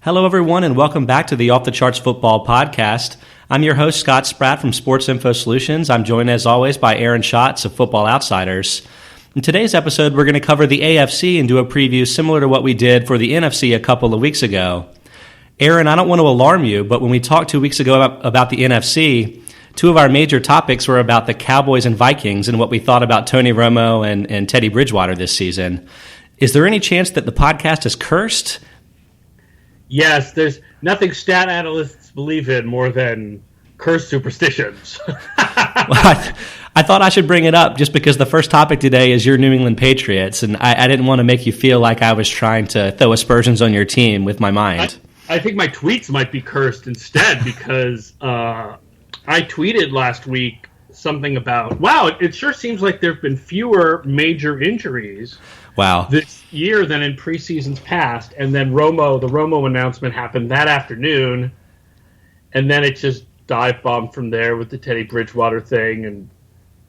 Hello, everyone, and welcome back to the Off the Charts Football Podcast. I'm your host, Spratt from Sports Info Solutions. I'm joined, as always, by Aaron Schatz of Football Outsiders. In today's episode, we're going to cover the AFC and do a preview similar to what we did for the NFC a couple of weeks ago. Aaron, I don't want to alarm you, but when we talked 2 weeks ago about the NFC, two of our major topics were about the Cowboys and Vikings and what we thought about Tony Romo and Teddy Bridgewater this season. Is there any chance that the podcast is cursed? Yes, there's nothing stat analysts believe in more than cursed superstitions. Well, I thought I should bring it up just because the first topic today is your New England Patriots, and I didn't want to make you feel like I was trying to throw aspersions on your team with my mind. I think my tweets might be cursed instead because I tweeted last week something about, wow, it sure seems like there have been fewer major injuries this year than in preseasons past. And then the Romo announcement happened that afternoon, and then it just dive bombed from there with the Teddy Bridgewater thing. And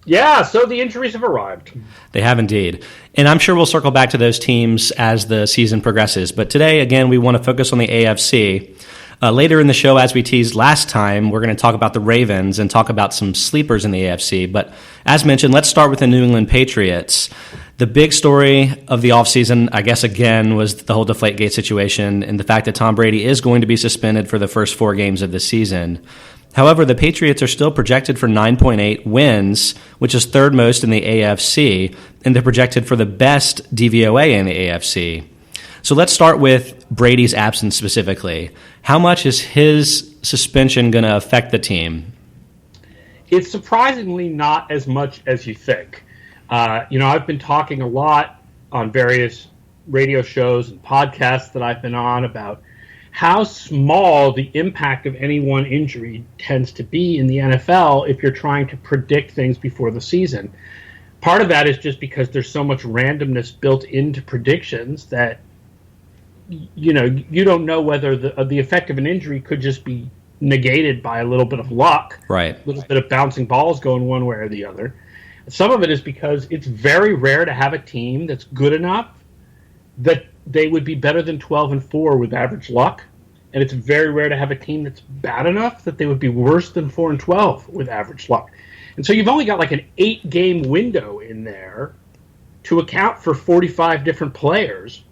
yeah, so the injuries have arrived. They have indeed. And I'm sure we'll circle back to those teams as the season progresses. But today, again, we want to focus on the AFC. Later in the show, as we teased last time, we're going to talk about the Ravens and talk about some sleepers in the AFC. But as mentioned, let's start with the New England Patriots. The big story of the offseason, I guess, again, was the whole Deflategate situation and the fact that Tom Brady is going to be suspended for the first 4 games of the season. However, the Patriots are still projected for 9.8 wins, which is third most in the AFC, and they're projected for the best DVOA in the AFC. So let's start with Brady's absence specifically. How much is his suspension going to affect the team? It's surprisingly not as much as you think. I've been talking a lot on various radio shows and podcasts that I've been on about how small the impact of any one injury tends to be in the NFL if you're trying to predict things before the season. Part of that is just because there's so much randomness built into predictions that you don't know whether the effect of an injury could just be negated by a little bit of luck, right? A little bit of bouncing balls going one way or the other. Some of it is because it's very rare to have a team that's good enough that they would be better than 12-4 with average luck, and it's very rare to have a team that's bad enough that they would be worse than 4-12 with average luck. And so you've only got like an 8-game window in there to account for 45 different players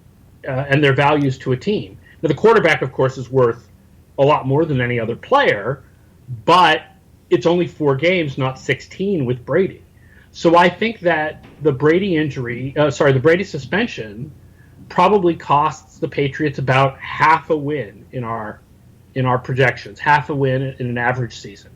and their values to a team. Now, the quarterback, of course, is worth a lot more than any other player, but it's only 4 games, not 16 with Brady. So I think that the Brady suspension probably costs the Patriots about half a win in our projections, half a win in an average season.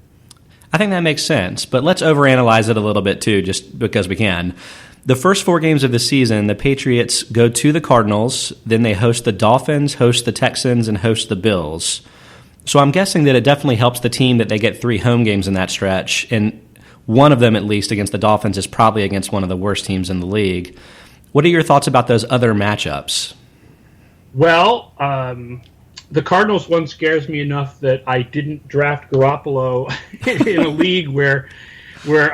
I think that makes sense, but let's overanalyze it a little bit too, just because we can. The first 4 games of the season, the Patriots go to the Cardinals, then they host the Dolphins, host the Texans, and host the Bills. So I'm guessing that it definitely helps the team that they get 3 home games in that stretch, and one of them, at least, against the Dolphins is probably against one of the worst teams in the league. What are your thoughts about those other matchups? Well, the Cardinals one scares me enough that I didn't draft Garoppolo in a league where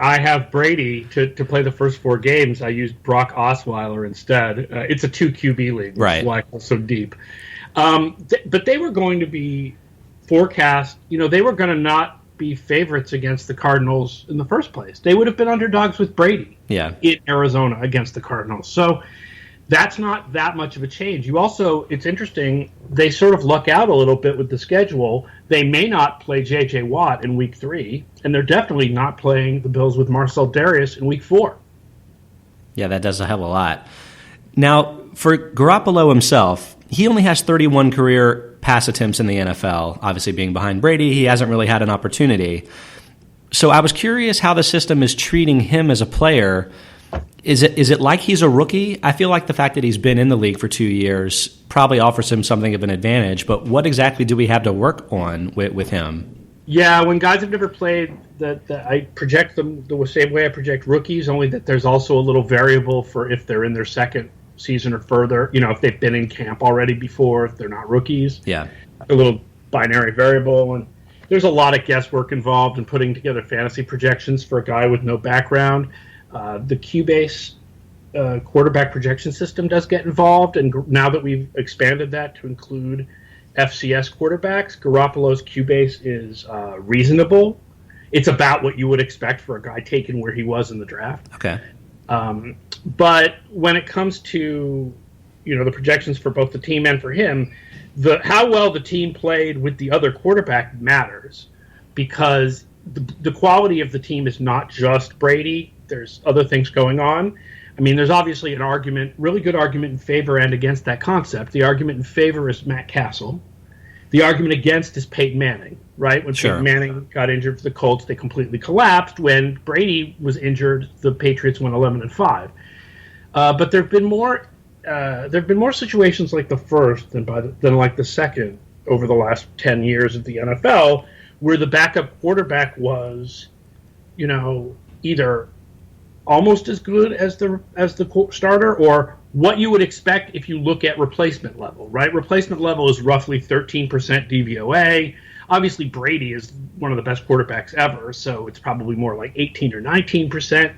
I have Brady to play the first 4 games. I used Brock Osweiler instead. It's a 2 QB league, which is why it's so deep. But they were going to be forecast, they were going to not be favorites against the Cardinals in the first place. They would have been underdogs with Brady in Arizona against the Cardinals. So that's not that much of a change. It's interesting, they sort of luck out a little bit with the schedule. They may not play J.J. Watt in week 3, and they're definitely not playing the Bills with Marcel Darius in week 4. Yeah, that does a hell of a lot. Now, for Garoppolo himself, he only has 31 career pass attempts in the NFL. Obviously, being behind Brady, he hasn't really had an opportunity. So I was curious how the system is treating him as a player. Is it like he's a rookie? I feel like the fact that he's been in the league for 2 years probably offers him something of an advantage, but what exactly do we have to work on with him? Yeah, when guys have never played, I project them the same way I project rookies, only that there's also a little variable for if they're in their second season or further, if they've been in camp already before, if they're not rookies. Yeah. A little binary variable, and there's a lot of guesswork involved in putting together fantasy projections for a guy with no background. The Cubase quarterback projection system does get involved, and now that we've expanded that to include FCS quarterbacks, Garoppolo's Q-base is reasonable. It's about what you would expect for a guy taken where he was in the draft. Okay. But when it comes to, the projections for both the team and for him, how well the team played with the other quarterback matters, because the quality of the team is not just Brady. There's other things going on. I mean, there's obviously really good argument in favor and against that concept. The argument in favor is Matt Castle. The argument against is Peyton Manning, right? When Peyton Manning got injured for the Colts, they completely collapsed. When Brady was injured, the Patriots went 11-5. But there have been more situations like the first than like the second over the last 10 years of the NFL, where the backup quarterback was, either almost as good as the starter, or what you would expect if you look at replacement level, right? Replacement level is roughly 13% DVOA. Obviously, Brady is one of the best quarterbacks ever, so it's probably more like 18 or 19%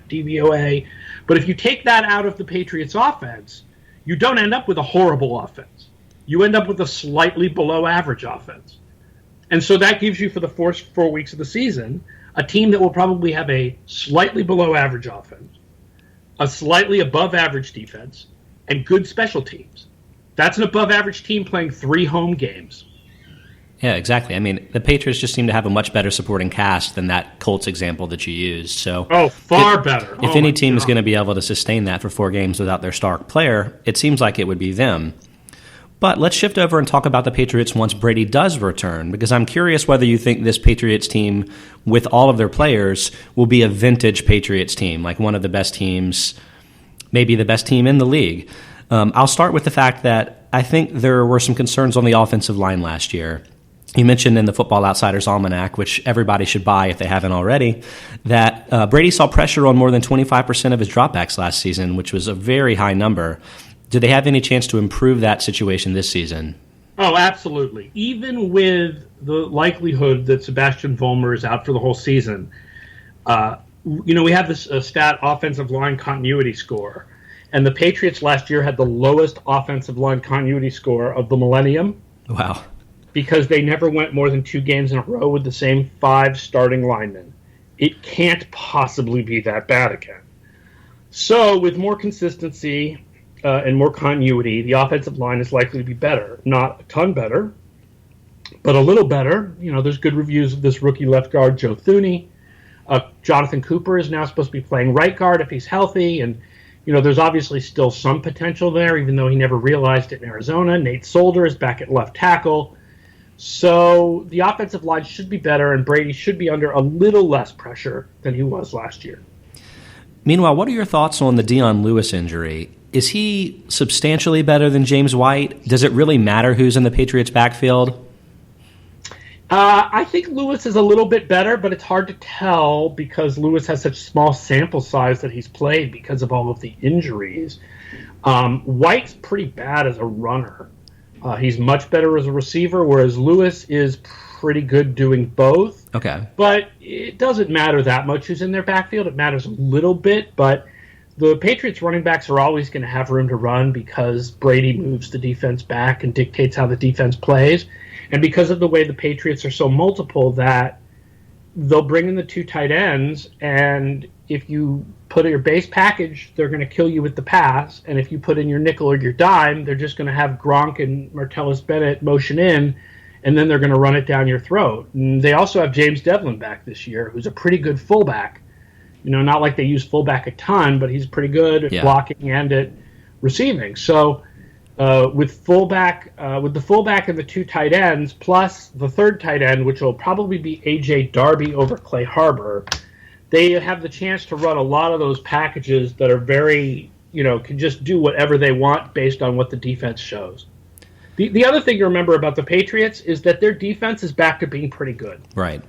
DVOA. But if you take that out of the Patriots' offense, you don't end up with a horrible offense. You end up with a slightly below average offense. And so that gives you, for the first 4 weeks of the season, a team that will probably have a slightly below average offense, a slightly above average defense, and good special teams. That's an above average team playing 3 home games. Yeah, exactly. I mean, the Patriots just seem to have a much better supporting cast than that Colts example that you used. So, far better. If any team is going to be able to sustain that for 4 games without their star player, it seems like it would be them. But let's shift over and talk about the Patriots once Brady does return, because I'm curious whether you think this Patriots team, with all of their players, will be a vintage Patriots team, like one of the best teams, maybe the best team in the league. I'll start with the fact that I think there were some concerns on the offensive line last year. You mentioned in the Football Outsiders Almanac, which everybody should buy if they haven't already, that Brady saw pressure on more than 25% of his dropbacks last season, which was a very high number. Do they have any chance to improve that situation this season? Oh, absolutely. Even with the likelihood that Sebastian Vollmer is out for the whole season, we have this stat offensive line continuity score, and the Patriots last year had the lowest offensive line continuity score of the millennium. Wow. Because they never went more than 2 games in a row with the same 5 starting linemen. It can't possibly be that bad again. So with more consistency and more continuity, the offensive line is likely to be better. Not a ton better, but a little better. There's good reviews of this rookie left guard, Joe Thuney. Jonathan Cooper is now supposed to be playing right guard if he's healthy, and there's obviously still some potential there, even though he never realized it in Arizona. Nate Solder is back at left tackle. So the offensive line should be better, and Brady should be under a little less pressure than he was last year. Meanwhile, what are your thoughts on the Dion Lewis injury? Is he substantially better than James White? Does it really matter who's in the Patriots' backfield? I think Lewis is a little bit better, but it's hard to tell because Lewis has such small sample size that he's played because of all of the injuries. White's pretty bad as a runner. He's much better as a receiver, whereas Lewis is pretty good doing both. Okay. But it doesn't matter that much who's in their backfield. It matters a little bit, but the Patriots running backs are always going to have room to run because Brady moves the defense back and dictates how the defense plays. And because of the way the Patriots are so multiple that they'll bring in the 2 tight ends, and if you put in your base package, they're going to kill you with the pass. And if you put in your nickel or your dime, they're just going to have Gronk and Martellus Bennett motion in, and then they're going to run it down your throat. And they also have James Devlin back this year, who's a pretty good fullback. Not like they use fullback a ton, but he's pretty good at blocking and at receiving. So with the fullback and the 2 tight ends, plus the 3rd tight end, which will probably be A.J. Darby over Clay Harbor, they have the chance to run a lot of those packages that are very, can just do whatever they want based on what the defense shows. The other thing you remember about the Patriots is that their defense is back to being pretty good. Right.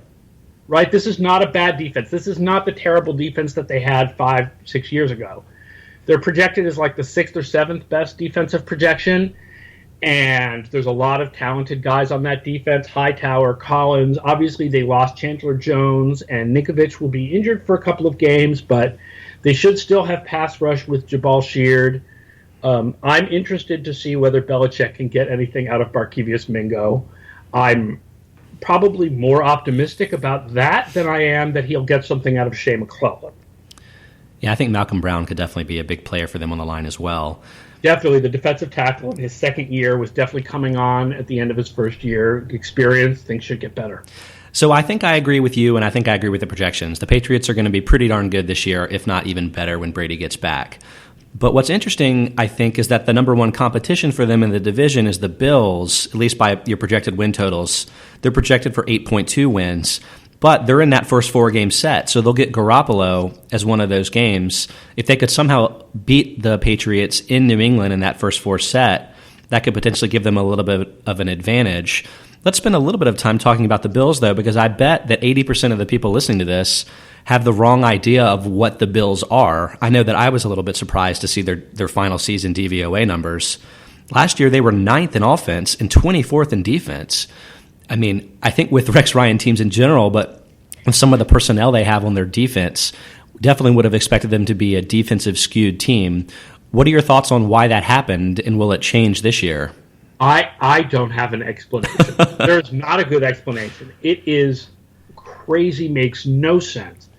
Right? This is not a bad defense. This is not the terrible defense that they had 5-6 years ago. They're projected as like the 6th or 7th best defensive projection, and there's a lot of talented guys on that defense. Hightower, Collins. Obviously, they lost Chandler Jones, and Ninkovich will be injured for a couple of games, but they should still have pass rush with Jabal Sheard. I'm interested to see whether Belichick can get anything out of Barkevious Mingo. I'm probably more optimistic about that than I am that he'll get something out of Shea McClellan. Yeah, I think Malcolm Brown could definitely be a big player for them on the line as well. Definitely, the defensive tackle in his second year was definitely coming on at the end of his first year. Experience, things should get better. So I think I agree with you, and I think I agree with the projections. The Patriots are going to be pretty darn good this year, if not even better when Brady gets back. But what's interesting, I think, is that the number one competition for them in the division is the Bills, at least by your projected win totals. They're projected for 8.2 wins, but they're in that first 4-game set, so they'll get Garoppolo as one of those games. If they could somehow beat the Patriots in New England in that first 4 set, that could potentially give them a little bit of an advantage. Let's spend a little bit of time talking about the Bills, though, because I bet that 80% of the people listening to this have the wrong idea of what the Bills are. I know that I was a little bit surprised to see their final season DVOA numbers. Last year, they were 9th in offense and 24th in defense. I mean, I think with Rex Ryan teams in general, but with some of the personnel they have on their defense, definitely would have expected them to be a defensive skewed team. What are your thoughts on why that happened, and will it change this year? I don't have an explanation. There's not a good explanation. It is crazy, makes no sense.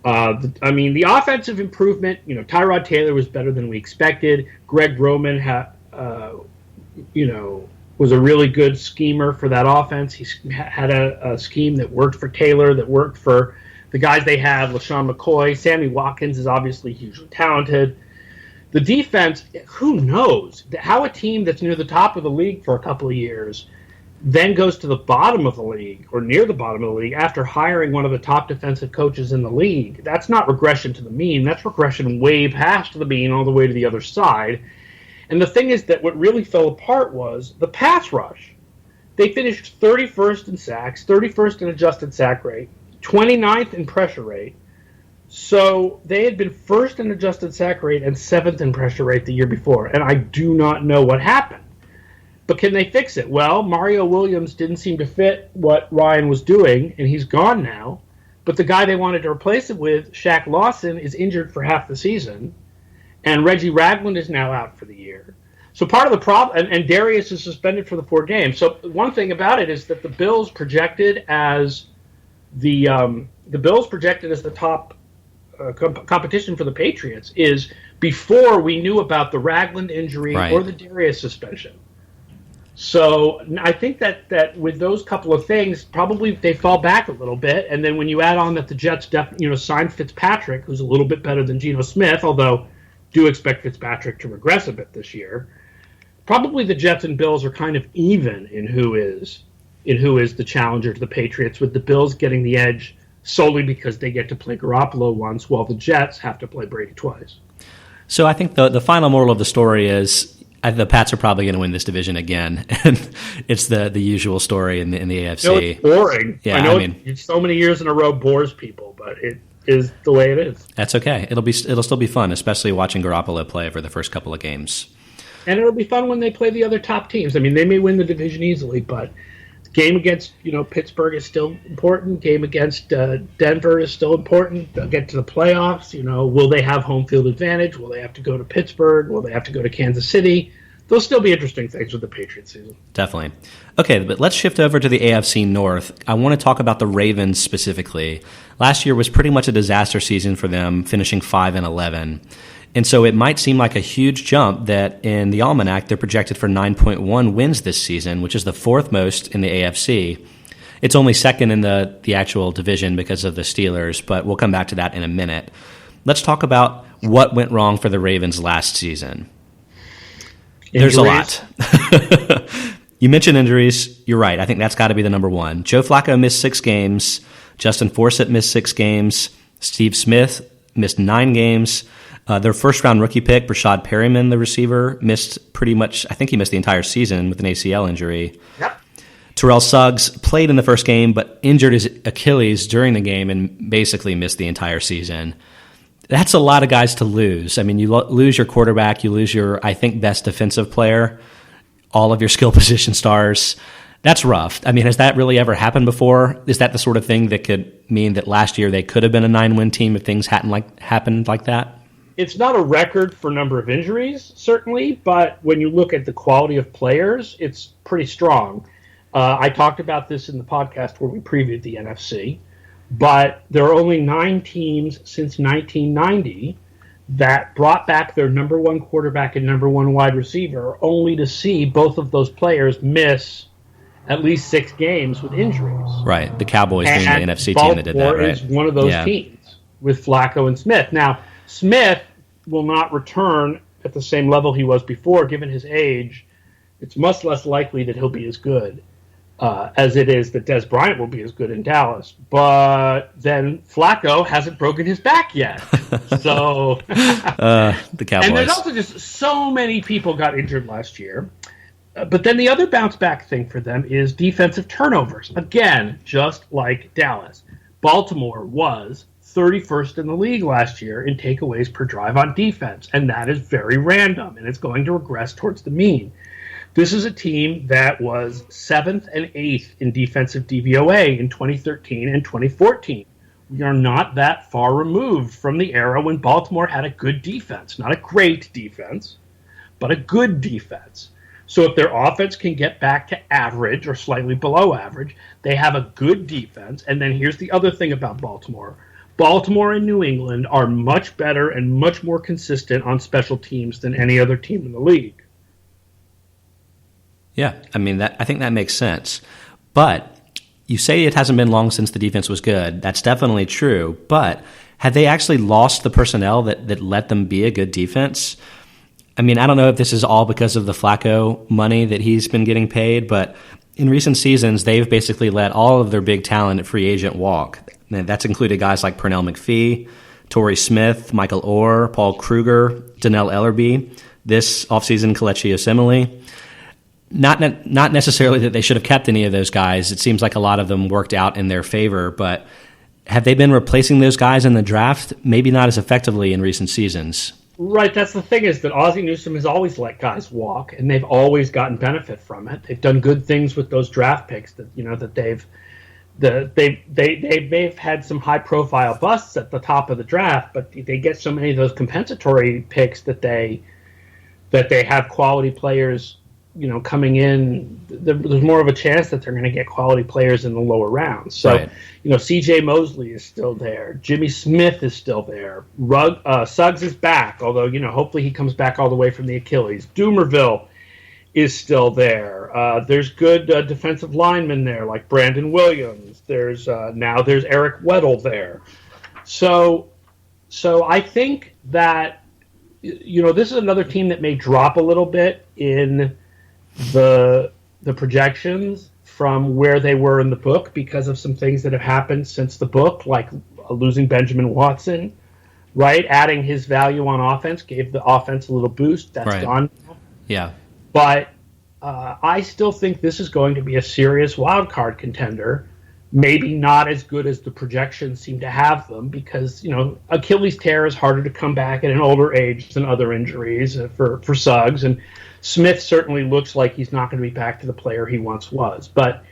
The offensive improvement, Tyrod Taylor was better than we expected. Greg Roman was a really good schemer for that offense. He had a scheme that worked for Taylor, that worked for the guys they have, LaShawn McCoy. Sammy Watkins is obviously hugely talented. The defense, who knows how a team that's near the top of the league for a couple of years then goes to the bottom of the league or near the bottom of the league after hiring one of the top defensive coaches in the league. That's not regression to the mean. That's regression way past the mean all the way to the other side. And the thing is that what really fell apart was the pass rush. They finished 31st in sacks, 31st in adjusted sack rate, 29th in pressure rate. So they had been first in adjusted sack rate and 7th in pressure rate the year before. And I do not know what happened. But can they fix it? Well, Mario Williams didn't seem to fit what Ryan was doing, and he's gone now. But the guy they wanted to replace it with, Shaq Lawson, is injured for half the season. And Reggie Ragland is now out for the year. So part of the problem, and Darius is suspended for the 4 games. So one thing about it is that the Bills projected as the top competition for the Patriots is before we knew about the Ragland injury or the Darius suspension. So I think that with those couple of things, probably they fall back a little bit. And then when you add on that the Jets signed Fitzpatrick, who's a little bit better than Geno Smith, although do expect Fitzpatrick to regress a bit this year, probably the Jets and Bills are kind of even in who is the challenger to the Patriots, with the Bills getting the edge solely because they get to play Garoppolo once, while the Jets have to play Brady twice. So I think the final moral of the story is the Pats are probably going to win this division again, and it's the usual story in the AFC. It's boring. Yeah, I know it's so many years in a row bores people, but it is the way it is. That's okay. It'll still be fun, especially watching Garoppolo play for the first couple of games. And it'll be fun when they play the other top teams. I mean, they may win the division easily, but game against Pittsburgh is still important. Game against Denver is still important. They'll get to the playoffs. Will they have home field advantage? Will they have to go to Pittsburgh? Will they have to go to Kansas City? There'll still be interesting things with the Patriots season. Definitely. Okay, but let's shift over to the AFC North. I want to talk about the Ravens specifically. Last year was pretty much a disaster season for them, finishing 5-11. And so it might seem like a huge jump that in the Almanac they're projected for 9.1 wins this season, which is the 4th most in the AFC. It's only 2nd in the actual division because of the Steelers, but we'll come back to that in a minute. Let's talk about what went wrong for the Ravens last season. Injuries. There's a lot. You mentioned injuries. You're right. I think that's got to be the number one. Joe Flacco missed 6 games. Justin Forsett missed 6 games. Steve Smith missed 9 games. Their first-round rookie pick, Brashad Perryman, the receiver, missed pretty much, I think he missed the entire season with an ACL injury. Yep. Terrell Suggs played in the first game, but injured his Achilles during the game and basically missed the entire season. That's a lot of guys to lose. I mean, you lose your quarterback, you lose your, I think, best defensive player, all of your skill position stars. That's rough. I mean, has that really ever happened before? Is that the sort of thing that could mean that last year they could have been a 9-win team if things hadn't happened like that? It's not a record for number of injuries, certainly, but when you look at the quality of players, it's pretty strong. I talked about this in the podcast where we previewed the NFC, but there are only 9 teams since 1990 that brought back their number one quarterback and number one wide receiver, only to see both of those players miss at least 6 games with injuries. Right, the Cowboys being the NFC Baltimore team that did that, right? Is one of those teams with Flacco and Smith. Now, Smith will not return at the same level he was before, given his age. It's much less likely that he'll be as good as it is that Des Bryant will be as good in Dallas. But then Flacco hasn't broken his back yet. So the Cowboys. And there's also just so many people got injured last year. But then the other bounce back thing for them is defensive turnovers. Again, just like Dallas. Baltimore was 31st in the league last year in takeaways per drive on defense, and that is very random, and it's going to regress towards the mean. This is a team that was 7th and 8th in defensive DVOA in 2013 and 2014. We are not that far removed from the era when Baltimore had a good defense. Not a great defense, but a good defense. So if their offense can get back to average or slightly below average, they have a good defense. And then here's the other thing about Baltimore. Baltimore and New England are much better and much more consistent on special teams than any other team in the league. Yeah, I mean, I think that makes sense. But you say it hasn't been long since the defense was good. That's definitely true. But have they actually lost the personnel that let them be a good defense? I mean, I don't know if this is all because of the Flacco money that he's been getting paid, but in recent seasons, they've basically let all of their big talent at free agent walk. And that's included guys like Pernell McPhee, Torrey Smith, Michael Orr, Paul Kruger, Donnell Ellerbe, this offseason Kelechi Osemele. Not necessarily that they should have kept any of those guys. It seems like a lot of them worked out in their favor, but have they been replacing those guys in the draft? Maybe not as effectively in recent seasons. Right, that's the thing is that Ozzie Newsome has always let guys walk, and they've always gotten benefit from it. They've done good things with those draft picks that they've had some high-profile busts at the top of the draft, but they get so many of those compensatory picks that they have quality players. Coming in, there's more of a chance that they're going to get quality players in the lower rounds. So, right. C.J. Mosley is still there. Jimmy Smith is still there. Suggs is back, although, hopefully he comes back all the way from the Achilles. Doomerville is still there. There's good defensive linemen there, like Brandon Williams. There's Eric Weddle there. So I think that, this is another team that may drop a little bit in the projections from where they were in the book because of some things that have happened since the book, like losing Benjamin Watson, right? Adding his value on offense gave the offense a little boost. That's right. Gone now. Yeah. But I still think this is going to be a serious wild card contender. Maybe not as good as the projections seem to have them because, Achilles tear is harder to come back at an older age than other injuries for Suggs. And Smith certainly looks like he's not going to be back to the player he once was. But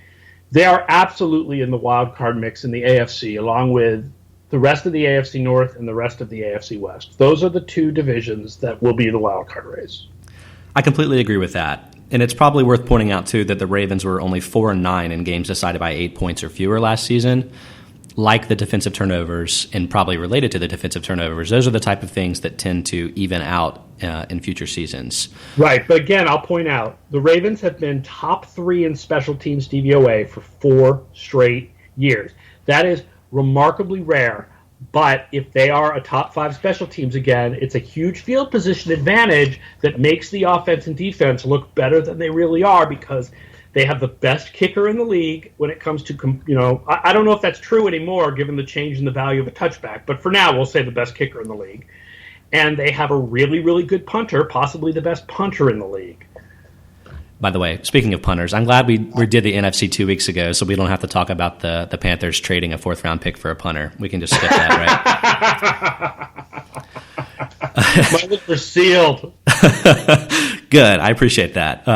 they are absolutely in the wild card mix in the AFC, along with the rest of the AFC North and the rest of the AFC West. Those are the 2 divisions that will be the wild card race. I completely agree with that. And it's probably worth pointing out, too, that the Ravens were only 4-9 in games decided by 8 points or fewer last season. Like the defensive turnovers, and probably related to the defensive turnovers, those are the type of things that tend to even out in future seasons. Right, but again, I'll point out, the Ravens have been top 3 in special teams DVOA for 4 straight years. That is remarkably rare, but if they are a top 5 special teams again, it's a huge field position advantage that makes the offense and defense look better than they really are because they have the best kicker in the league when it comes to, I don't know if that's true anymore given the change in the value of a touchback, but for now we'll say the best kicker in the league. And they have a really, really good punter, possibly the best punter in the league. By the way, speaking of punters, I'm glad we did the NFC 2 weeks ago so we don't have to talk about the Panthers trading a 4th-round pick for a punter. We can just skip that, right? My lips are sealed. Good. I appreciate that.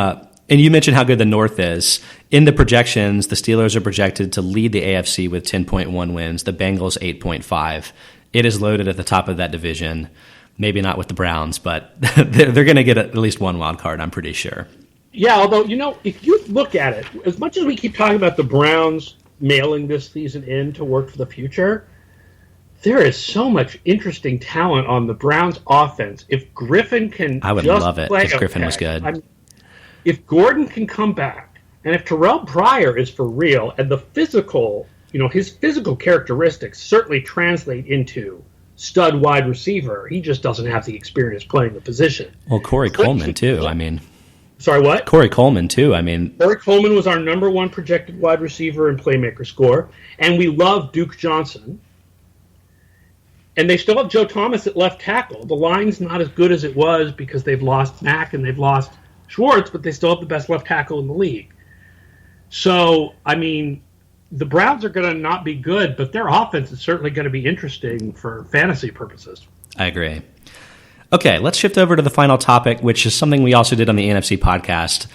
And you mentioned how good the North is. In the projections, the Steelers are projected to lead the AFC with 10.1 wins, the Bengals 8.5. It is loaded at the top of that division. Maybe not with the Browns, but they're going to get at least one wild card, I'm pretty sure. Yeah, although, if you look at it, as much as we keep talking about the Browns mailing this season in to work for the future, there is so much interesting talent on the Browns offense. If Griffin can I would love it if Griffin was good. If Gordon can come back, and if Terrell Pryor is for real, and the physical, his physical characteristics certainly translate into stud wide receiver. He just doesn't have the experience playing the position. Well, Corey Coleman, too. Sorry, what? Corey Coleman, too. Corey Coleman was our number one projected wide receiver in playmaker score, and we love Duke Johnson. And they still have Joe Thomas at left tackle. The line's not as good as it was because they've lost Mack and they've lost Schwartz, but they still have the best left tackle in the league. So, the Browns are going to not be good, but their offense is certainly going to be interesting for fantasy purposes. I agree. Okay, let's shift over to the final topic, which is something we also did on the NFC podcast.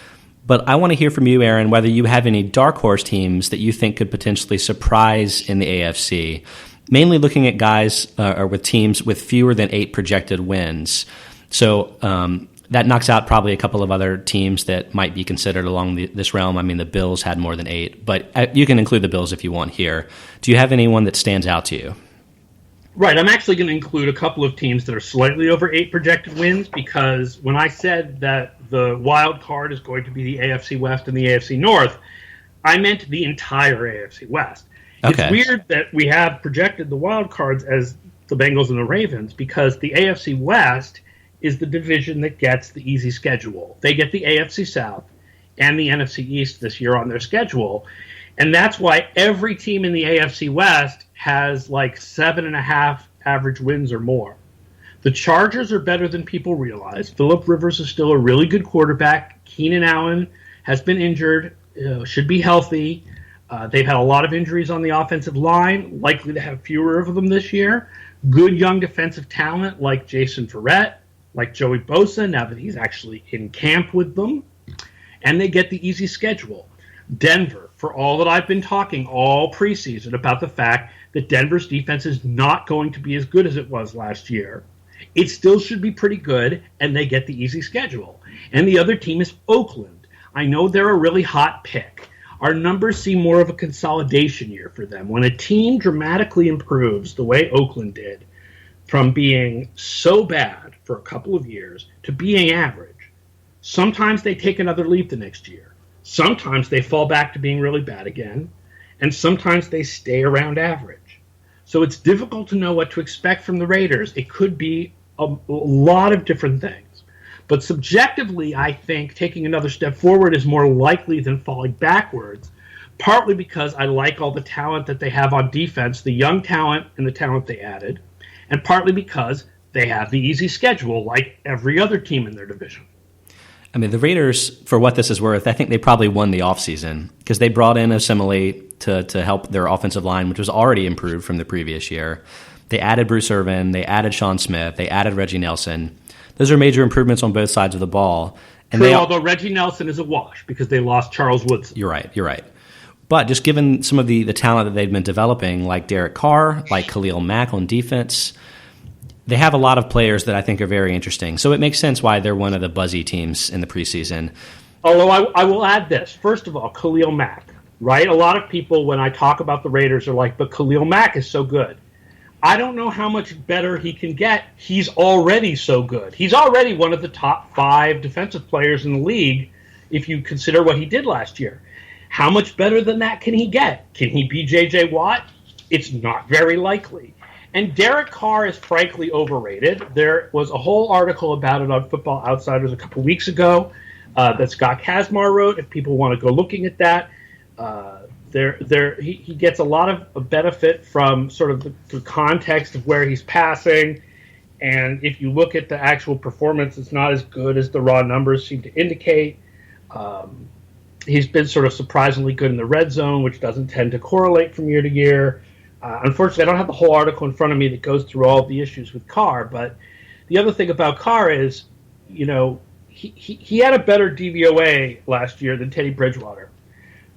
But I want to hear from you, Aaron, whether you have any dark horse teams that you think could potentially surprise in the AFC. Mainly looking at guys or with teams with fewer than 8 projected wins. So that knocks out probably a couple of other teams that might be considered along this realm. The Bills had more than 8, but you can include the Bills if you want here. Do you have anyone that stands out to you? Right. I'm actually going to include a couple of teams that are slightly over 8 projected wins because when I said that the wild card is going to be the AFC West and the AFC North, I meant the entire AFC West. Okay. It's weird that we have projected the wild cards as the Bengals and the Ravens because the AFC West is the division that gets the easy schedule. They get the AFC South and the NFC East this year on their schedule. And that's why every team in the AFC West has like 7.5 average wins or more. The Chargers are better than people realize. Phillip Rivers is still a really good quarterback. Keenan Allen has been injured, should be healthy. They've had a lot of injuries on the offensive line, likely to have fewer of them this year. Good young defensive talent like Jason Verrett, like Joey Bosa, now that he's actually in camp with them. And they get the easy schedule. Denver, for all that I've been talking all preseason about the fact that Denver's defense is not going to be as good as it was last year, it still should be pretty good, and they get the easy schedule. And the other team is Oakland. I know they're a really hot pick. Our numbers see more of a consolidation year for them. When a team dramatically improves the way Oakland did, from being so bad for a couple of years to being average, sometimes they take another leap the next year. Sometimes they fall back to being really bad again, and sometimes they stay around average. So it's difficult to know what to expect from the Raiders. It could be a lot of different things. But subjectively, I think taking another step forward is more likely than falling backwards, partly because I like all the talent that they have on defense, the young talent and the talent they added, and partly because they have the easy schedule like every other team in their division. The Raiders, for what this is worth, I think they probably won the offseason because they brought in Osemele to help their offensive line, which was already improved from the previous year. They added Bruce Irvin, they added Sean Smith, they added Reggie Nelson. Those are major improvements on both sides of the ball. And True, although Reggie Nelson is a wash because they lost Charles Woodson. You're right. But just given some of the talent that they've been developing, like Derek Carr, like Khalil Mack on defense, they have a lot of players that I think are very interesting. So it makes sense why they're one of the buzzy teams in the preseason. Although I will add this. First of all, Khalil Mack, right? A lot of people, when I talk about the Raiders, are like, but Khalil Mack is so good. I don't know how much better he can get. He's already so good. He's already one of the top 5 defensive players in the league if you consider what he did last year. How much better than that can he get? Can he be J.J. Watt? It's not very likely. And Derek Carr is frankly overrated. There was a whole article about it on Football Outsiders a couple weeks ago that Scott Kazmar wrote, if people want to go looking at that. He gets a lot of benefit from sort of the context of where he's passing. And if you look at the actual performance, it's not as good as the raw numbers seem to indicate. He's been sort of surprisingly good in the red zone, which doesn't tend to correlate from year to year. Unfortunately, I don't have the whole article in front of me that goes through all of the issues with Carr. But the other thing about Carr is, he had a better DVOA last year than Teddy Bridgewater.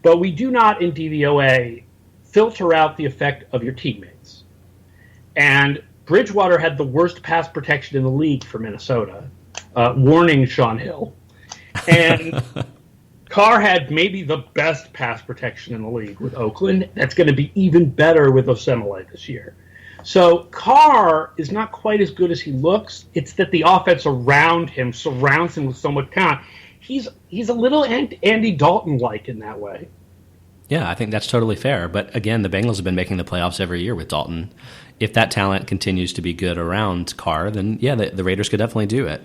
But we do not in DVOA filter out the effect of your teammates. And Bridgewater had the worst pass protection in the league for Minnesota, warning Sean Hill. And Carr had maybe the best pass protection in the league with Oakland. That's going to be even better with Osemele this year. So Carr is not quite as good as he looks. It's that the offense around him surrounds him with so much talent. He's a little Andy Dalton-like in that way. Yeah, I think that's totally fair. But again, the Bengals have been making the playoffs every year with Dalton. If that talent continues to be good around Carr, then yeah, the Raiders could definitely do it.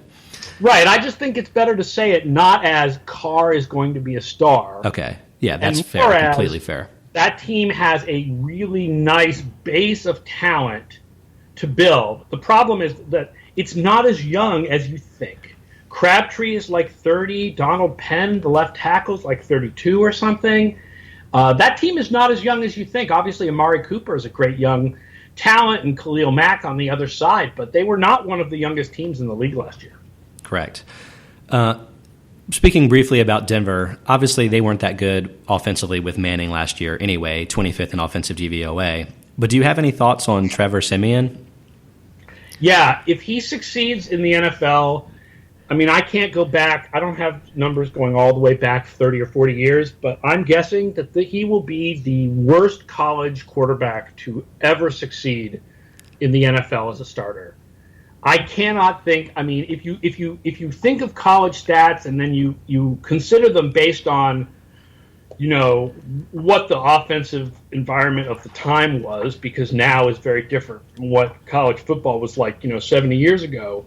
Right. I just think it's better to say it not as Carr is going to be a star. Okay. Yeah, that's fair. Completely fair. That team has a really nice base of talent to build. The problem is that it's not as young as you think. Crabtree is like 30. Donald Penn, the left tackle, is like 32 or something. That team is not as young as you think. Obviously, Amari Cooper is a great young talent, and Khalil Mack on the other side, but they were not one of the youngest teams in the league last year. Correct. Speaking briefly about Denver, obviously they weren't that good offensively with Manning last year anyway, 25th in offensive DVOA. But do you have any thoughts on Trevor Siemian? Yeah, if he succeeds in the NFL, I mean, I can't go back. I don't have numbers going all the way back 30 or 40 years, but I'm guessing that he will be the worst college quarterback to ever succeed in the NFL as a starter. I cannot think. I mean, if you think of college stats and then you consider them based on, what the offensive environment of the time was, because now is very different from what college football was like, 70 years ago.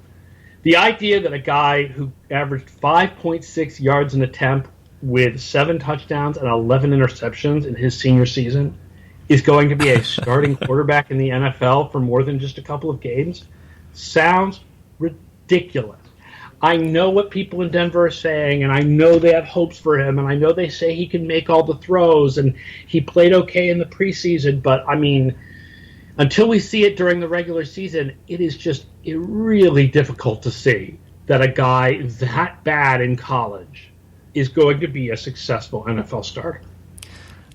The idea that a guy who averaged 5.6 yards an attempt with 7 touchdowns and 11 interceptions in his senior season is going to be a starting quarterback in the NFL for more than just a couple of games sounds ridiculous. I know what people in Denver are saying, and I know they have hopes for him, and I know they say he can make all the throws, and he played okay in the preseason, but, I mean, until we see it during the regular season, it is just really difficult to see that a guy that bad in college is going to be a successful NFL starter.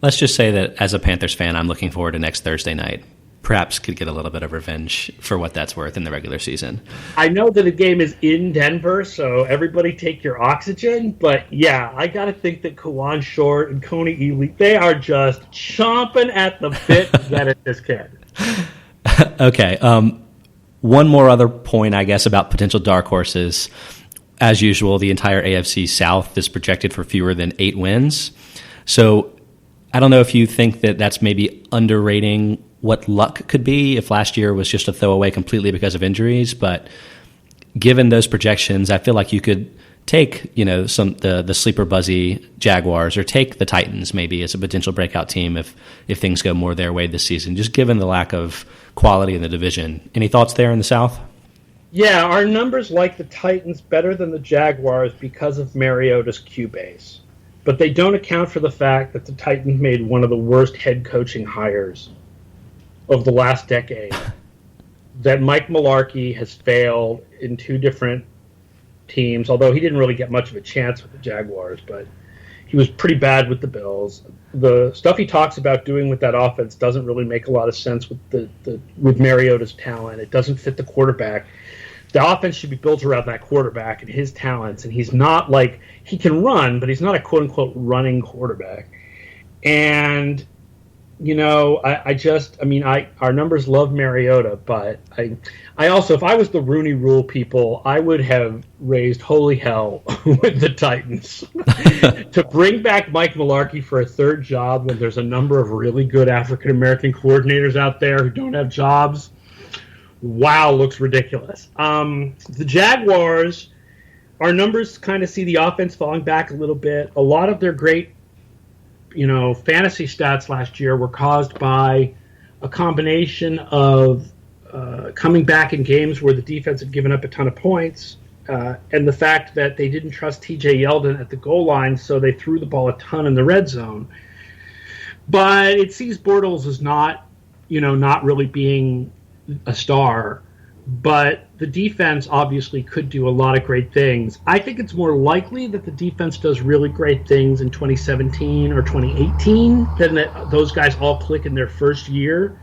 Let's just say that as a Panthers fan, I'm looking forward to next Thursday night. Perhaps could get a little bit of revenge for what that's worth in the regular season. I know that the game is in Denver, so everybody take your oxygen. But, yeah, I got to think that Kawan Short and Coney Ely, they are just chomping at the bit to get at this kid. Okay. One more other point, I guess, about potential dark horses. As usual, the entire AFC South is projected for fewer than 8 wins. So I don't know if you think that that's maybe underrating what luck could be if last year was just a throwaway completely because of injuries. But given those projections, I feel like you could take, the sleeper buzzy Jaguars or take the Titans maybe as a potential breakout team if things go more their way this season, just given the lack of quality in the division. Any thoughts there in the South? Yeah, our numbers like the Titans better than the Jaguars because of Mariota's Q-base. But they don't account for the fact that the Titans made one of the worst head coaching hires of the last decade. That Mike Mularkey has failed in 2 different teams, although he didn't really get much of a chance with the Jaguars, but he was pretty bad with the Bills. The stuff he talks about doing with that offense doesn't really make a lot of sense with Mariota's talent. It doesn't fit the quarterback. The offense should be built around that quarterback and his talents, and he's not like – he can run, but he's not a quote-unquote running quarterback. And – our numbers love Mariota, but I also, if I was the Rooney Rule people, I would have raised holy hell with the Titans to bring back Mike Mularkey for a 3rd job when there's a number of really good African-American coordinators out there who don't have jobs. Wow, looks ridiculous. The Jaguars, our numbers kind of see the offense falling back a little bit. A lot of their great fantasy stats last year were caused by a combination of coming back in games where the defense had given up a ton of points and the fact that they didn't trust TJ Yeldon at the goal line, so they threw the ball a ton in the red zone. But it sees Bortles as not really being a star. But the defense obviously could do a lot of great things. I think it's more likely that the defense does really great things in 2017 or 2018 than that those guys all click in their first year.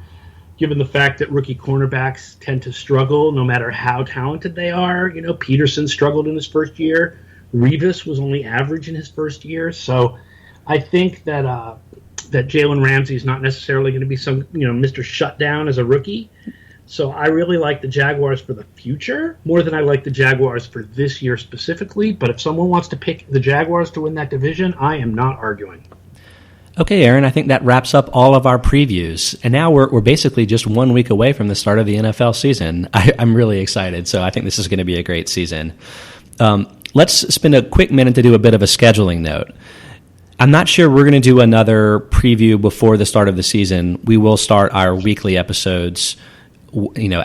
given the fact that rookie cornerbacks tend to struggle no matter how talented they are. Peterson struggled in his first year. Revis was only average in his first year. So I think that that Jalen Ramsey is not necessarily going to be some, Mr. Shutdown as a rookie. So I really like the Jaguars for the future more than I like the Jaguars for this year specifically. But if someone wants to pick the Jaguars to win that division, I am not arguing. Okay, Aaron, I think that wraps up all of our previews. And now we're basically just 1 week away from the start of the NFL season. I'm really excited, so I think this is going to be a great season. Let's spend a quick minute to do a bit of a scheduling note. I'm not sure we're going to do another preview before the start of the season. We will start our weekly episodes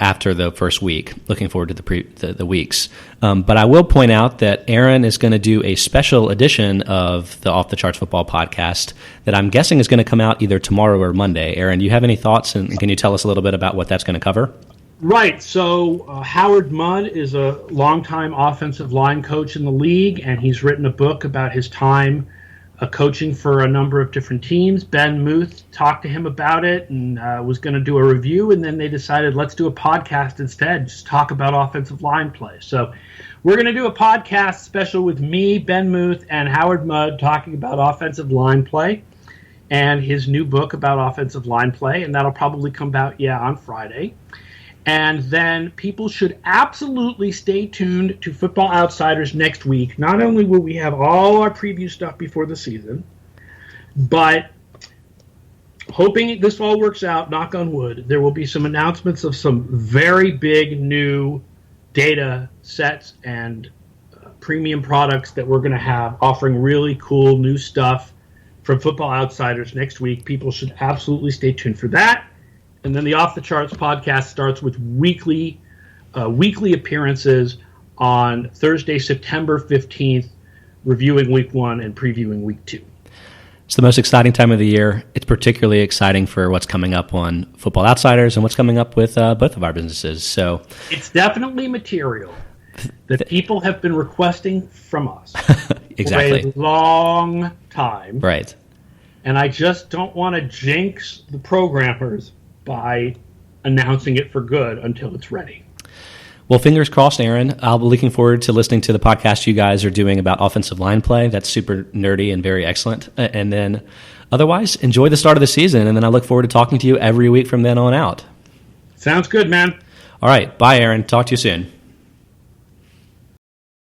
after the first week. Looking forward to the weeks. But I will point out that Aaron is going to do a special edition of the Off the Charts Football podcast that I'm guessing is going to come out either tomorrow or Monday. Aaron, do you have any thoughts, and can you tell us a little bit about what that's going to cover? Right. So Howard Mudd is a longtime offensive line coach in the league, and he's written a book about his time coaching for a number of different teams. Ben Muth talked to him about it and was going to do a review, and then they decided, let's do a podcast instead, just talk about offensive line play. So we're going to do a podcast special with me, Ben Muth, and Howard Mudd talking about offensive line play and his new book about offensive line play, and that'll probably come out, on Friday. And then people should absolutely stay tuned to Football Outsiders next week. Not only will we have all our preview stuff before the season, but hoping this all works out, knock on wood, there will be some announcements of some very big new data sets and premium products that we're going to have offering really cool new stuff from Football Outsiders next week. People should absolutely stay tuned for that. And then the Off the Charts podcast starts with weekly appearances on Thursday, September 15th, reviewing Week 1 and previewing Week 2. It's the most exciting time of the year. It's particularly exciting for what's coming up on Football Outsiders and what's coming up with both of our businesses. So it's definitely material that people have been requesting from us exactly. for a long time. Right. And I just don't want to jinx the programmers by announcing it for good until it's ready. Well, fingers crossed, Aaron. I'll be looking forward to listening to the podcast you guys are doing about offensive line play. That's super nerdy and very excellent. And then otherwise, enjoy the start of the season, and then I look forward to talking to you every week from then on out. Sounds good, man. All right. Bye, Aaron. Talk to you soon.